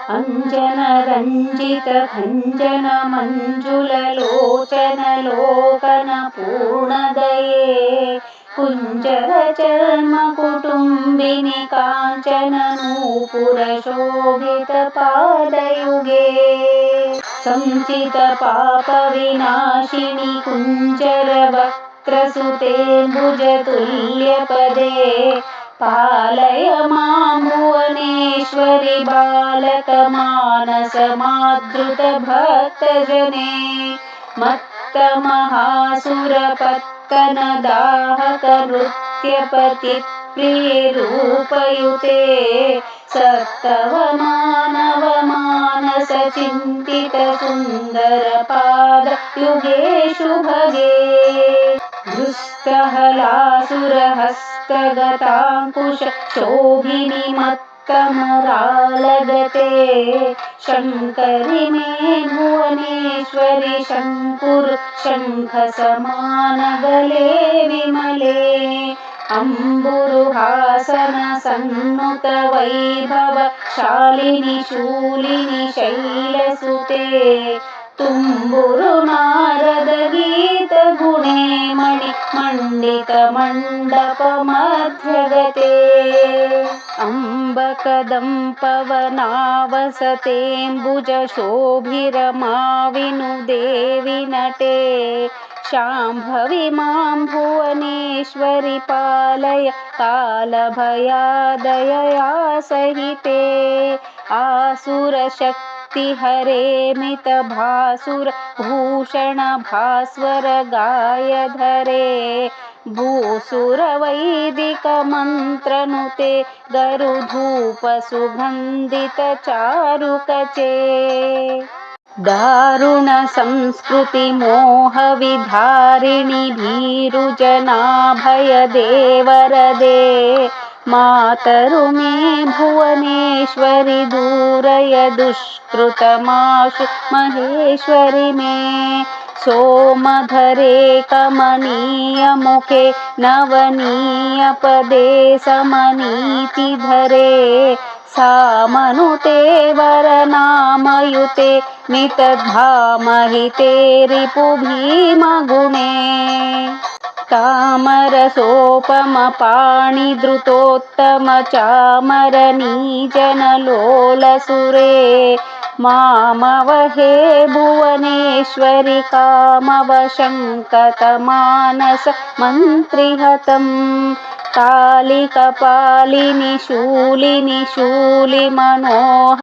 अंजनरञ्जित खञ्जन मञ्जुललोचन लोकन पूर्णदये कुञ्जर चर्म कुटुम्बिनि काञ्चन नूपुर शोभित पादयुगे संचित पाप विनाशिनि कुञ्जर वक्रसुते भुजतुल्यपदे पालय मां भुवनेश्वरि बालक मानस मादृत भक्तजने मत्त महासुर पत्तन दाहक नृत्यपति प्रिय रूपयुते सत्तव मानव मानस चिन्तित सुन्दर पाद युगेषु भगे दुस्तहलासुरहस्तगताङ्कुश शोभिनि मत्तमरालगते शङ्करि मे भुवनेश्वरि शङ्कुरु शङ्ख समानगले विमले अम्बुरुहासन सन्नुत वैभव शालिनि शूलिनि शैलसुते तुम्बुरु नारद गीत गुणे मणि मंडित मंडप मध्यगते अम्ब कदम्पवनावसतेऽम्बुज शोभिरमाविनु देवि नटे शाम्भवि मां भुवनेश्वरि पालय कालभयादयया सहिते आसुरशक्ति हरे मित भासुर भूषण भास्वर गायधरे भूसुर वैदिक मंत्रनुते गरुधूप सुगंधित चारुकचे दारुण संस्कृति मोह विधारिणि भीरुजनाभय देवरदे मातरु मे भुवनेश्वरि दूरय दुष्कृतमाशु महेश्वरि मे सोमधरे कमनीय मुखे नवनीय पदे समनीतिधरे सामनुते वरनामयुते मितद्धामहिते रिपुभीमगुणे तामरसोपमपाणिधृतोत्तम चामरनीजनलोलसुरे मामवहे भुवनेश्वरि कामवशङ्कतमानस मन्त्रिहतम् कालिकपालिनि शूलिनि शूलिमनोह